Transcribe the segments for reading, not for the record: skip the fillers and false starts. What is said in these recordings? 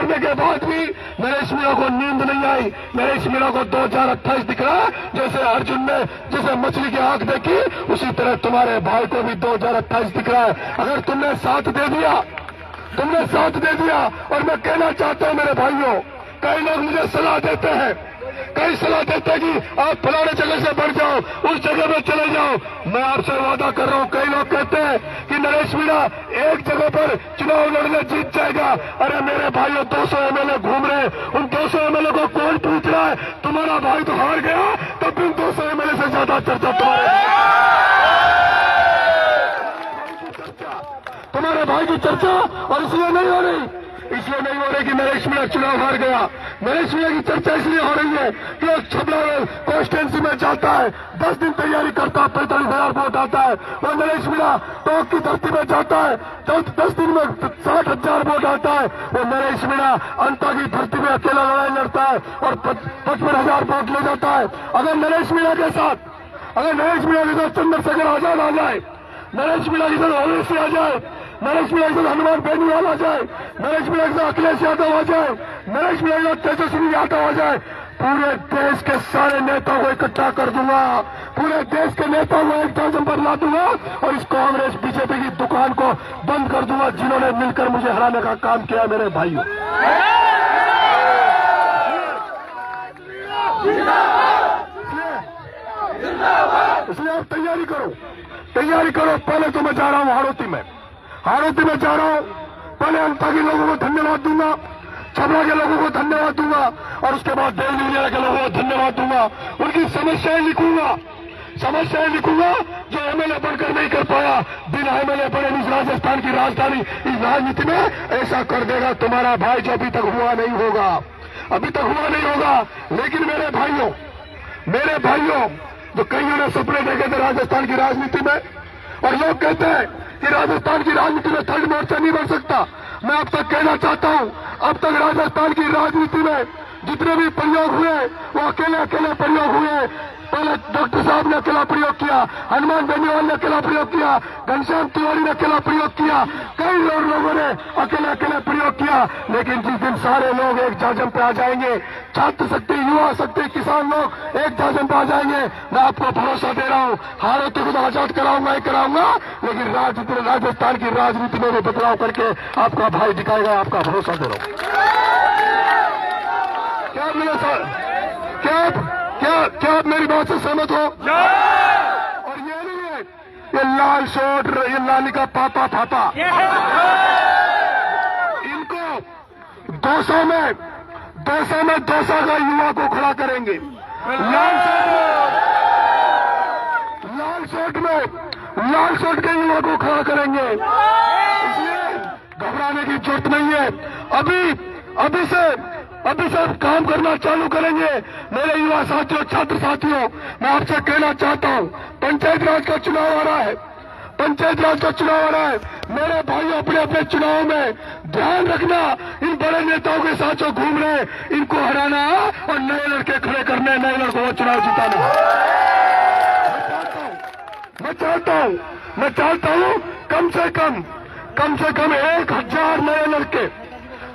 करने के बाद भी नरेश मीणा को नींद नहीं आई। नरेश मीणा को 2028 दिख रहा है, जैसे अर्जुन ने जैसे मछली की आंख देखी, उसी तरह तुम्हारे भाई को भी 2028 दिख रहा है। अगर तुमने साथ दे दिया, तुमने साथ दे दिया। और मैं कहना चाहता हूं मेरे भाइयों, कई लोग मुझे सलाह देते हैं, कई सलाह देते हैं कि आप फलाने जगह से बढ़ जाओ, उस जगह में चले जाओ। मैं आपसे वादा कर रहा हूं, कई लोग कहते हैं कि नरेश मीणा एक जगह पर चुनाव लड़ने जीत जाएगा। अरे मेरे भाइयों, 200 एमएलए घूम रहे, उन 200 एमएलए को कौन पूछ रहा है? तुम्हारा भाई तो हार गया, तब भी 200 एमएलए से ज्यादा चर्चा तुम्हारे भाई की चर्चा। और इसलिए नहीं हो रही, इसलिए नहीं हो रही कि नरेश मीणा चुनाव हार गया। नरेश मीणा की चर्चा इसलिए हो रही है कि वो छबड़ा कॉन्स्टिट्यूंसी में जाता है, 10 दिन तैयारी करता है, 45,000 वोट आता है। और नरेश मीणा टोंक की धरती में जाता है, 10 दिन में 60,000 वोट आता है। वो नरेश मीणा अंता की धरती में अकेला लड़ाई लड़ता है और 55,000 वोट ले जाता है। अगर नरेश मीणा के साथ चंद्रशेखर आजाद आ जाए, नरेश मीणा के साथ ओवैसी आ जाए, नरेश मीणा के साथ हनुमान बेनीवाल आ जाए, नरेश मीणा के साथ अखिलेश यादव आ जाए, नरेश मीणा के साथ तेजस्वी यादव आ जाए, पूरे देश के सारे नेताओं को इकट्ठा कर दूंगा, पूरे देश के नेताओं को एक जगह पर ला दूंगा और इस कांग्रेस बीजेपी की दुकान को बंद कर दूंगा, जिन्होंने मिलकर मुझे हराने का काम किया। मेरे भाइयों, इसलिए आप तैयारी करो। पहले तो मैं जा रहा हूं हाड़ौती में जा रहा हूं। पहले अंता के लोगों को धन्यवाद दूंगा, छबड़ा के लोगों को धन्यवाद दूंगा और उसके बाद देवलिया के लोगों को धन्यवाद दूंगा। उनकी समस्याएं लिखूंगा जो एमएलए बनकर नहीं कर पाया, बिना एमएलए बने इस राजस्थान की राजधानी इस राजनीति में ऐसा कर देगा तुम्हारा भाई, जो अभी तक हुआ नहीं होगा। लेकिन मेरे भाइयों, जो कईयों ने सपने देखे थे राजस्थान की राजनीति में, और लोग कहते हैं कि राजस्थान की राजनीति में थर्ड मोर्चा नहीं बन सकता। मैं अब तक कहना चाहता हूं, अब तक राजस्थान की राजनीति में जितने भी प्रयोग हुए वो अकेले प्रयोग हुए। पहले डॉक्टर साहब ने अकेला प्रयोग किया, हनुमान बेनीवाल ने अकेला प्रयोग किया, घनश्याम तिवारी ने अकेला प्रयोग किया, कई लोगों ने अकेले प्रयोग किया। लेकिन जिस दिन सारे लोग एक जाजम पे आ जाएंगे, छात्र शक्ति, युवा शक्ति, किसान लोग एक जाजम पे आ जाएंगे, मैं आपको भरोसा दे रहा हूं, हालातों को तो आजाद कराऊंगा, लेकिन राजस्थान की राजनीति में भी बदलाव करके आपका भाई दिखाएगा, आपका भरोसा दे रहा हूं। क्या मिला सर? क्या आप मेरी बात से सहमत हो? और ये नहीं है ये लाल शोट, ये लाली का पापा इनको 200 में 200 का युवा को खड़ा करेंगे। लाल शोट के युवा को खड़ा करेंगे। इसलिए घबराने की जरूरत नहीं है। अभी से काम करना चालू करेंगे। मेरे युवा साथियों, छात्र साथियों, मैं आपसे कहना चाहता हूं, पंचायत राज का चुनाव आ रहा है। मेरे भाइयों, अपने चुनाव में ध्यान रखना, इन बड़े नेताओं के साथ जो घूम रहे हैं, इनको हराना और नए लड़के खड़े करने, नए लड़कों को चुनाव जिताना। मैं चाहता हूं कम से कम 1,000 नए लड़के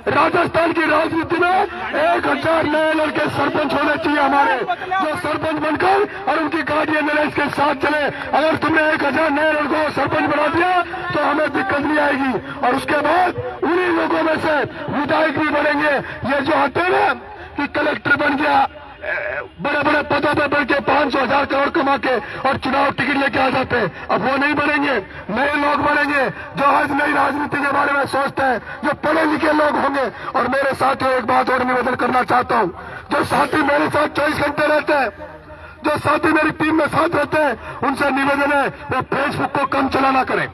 राजस्थान की राजनीति में, 1,000 नए लड़के सरपंच होने चाहिए हमारे, जो सरपंच बनकर और उनकी गाड़ी एमएलए के साथ चले। अगर तुमने 1,000 नए लड़कों को सरपंच बना दिया तो हमें दिक्कत नहीं आएगी। और उसके बाद उन्हीं लोगों में से विधायक भी बनेंगे। ये जो आते हैं ना कि कलेक्टर बन गया, बड़े पदों पर बढ़ के 500,000 करोड़ कमा के और चुनाव टिकट लेके आ जाते हैं, अब वो नहीं बनेंगे। नए लोग बनेंगे जो आज नई राजनीति के बारे में सोचते हैं, जो पढ़े लिखे लोग होंगे। और मेरे साथियों, एक बात और निवेदन करना चाहता हूं, जो साथी मेरे साथ 24 घंटे रहते हैं, जो साथी मेरी टीम में साथ रहते हैं, उनसे निवेदन है वो फेसबुक को कम चलाना करें,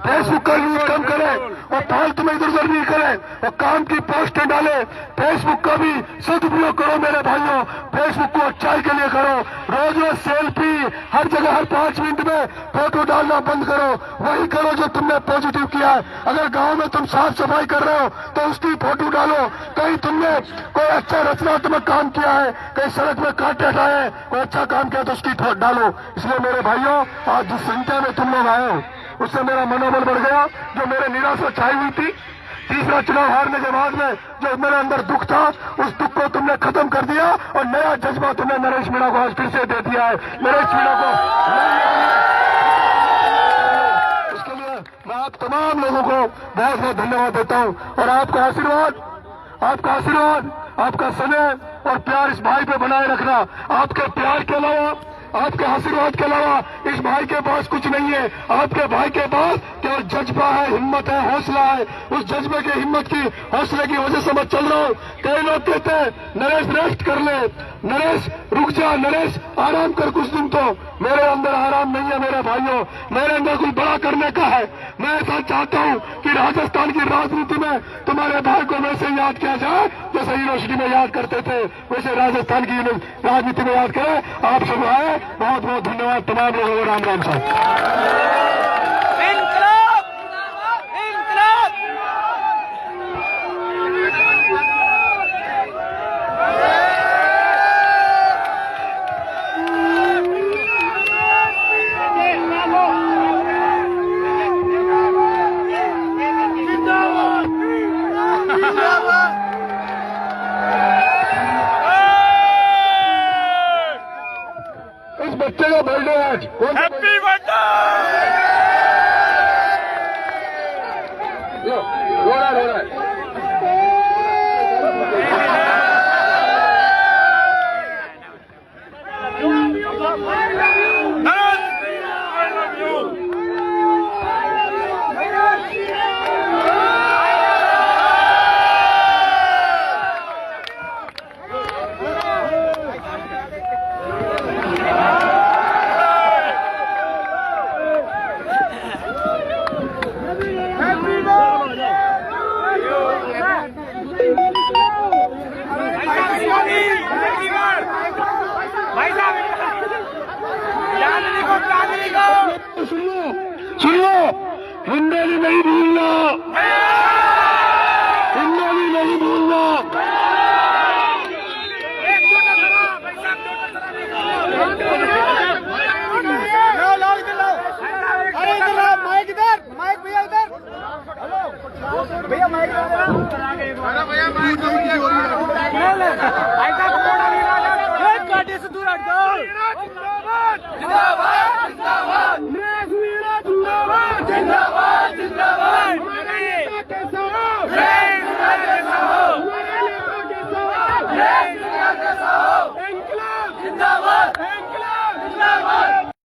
फेसबुक का यूज कम करें और फालतू में इधर उधर नहीं करें और काम की पोस्टें डालें। फेसबुक का भी सदुपयोग करो मेरे भाइयों, फेसबुक को अच्छाई के लिए करो। रोज सेल्फी हर जगह, हर 5 मिनट में फोटो डालना बंद करो, वही करो जो तुमने पॉजिटिव किया है। अगर गांव में तुम साफ सफाई कर रहे हो तो उसकी फोटो डालो। कहीं तुमने कोई अच्छा रचनात्मक काम किया है, कहीं सड़क में कांटे हटाए, कोई अच्छा काम किया तो उसकी फोटो डालो। इसलिए मेरे भाइयों, आज जिस संख्या में तुम लोग आए हो उससे मेरा मनोबल बढ़ गया। जो मेरे निराशा छाई हुई थी, तीसरा चुनाव हारने के बाद में जो मेरे अंदर दुख था, उस दुख को तुमने खत्म कर दिया और नया जज्बा तुमने नरेश मीणा को आज फिर से दे दिया है। नरेश मीणा को इसके लिए मैं आप तमाम लोगों को बहुत बहुत धन्यवाद देता हूं और आपका आशीर्वाद, आपका स्नेह और प्यार इस भाई पे बनाए रखना। आपके प्यार के अलावा, आपके आशीर्वाद के अलावा इस भाई के पास कुछ नहीं है। आपके भाई के पास केवल जज्बा है, हिम्मत है, हौसला है। उस जज्बे की, हिम्मत की, हौसले की वजह से मैं चल रहा हूँ। कई लोग कहते हैं नरेश रेस्ट कर ले, नरेश रुक जा, नरेश आराम कर कुछ दिन। तो मेरे अंदर आराम नहीं है मेरे भाइयों, मेरे अंदर कुछ बड़ा करने का है। मैं ऐसा चाहता हूँ कि राजस्थान की राजनीति में तुम्हारे भाई को वैसे याद किया जाए जैसे यूनिवर्सिटी में याद करते थे, वैसे राजस्थान की राजनीति में याद करें। आप सब आए, बहुत बहुत धन्यवाद तमाम लोगों को। राम राम साहब। इस बच्चे का बर्थडे आज, हैप्पी बर्थडे। रो रहा है। सुन लो, हिंदी नहीं भूलना।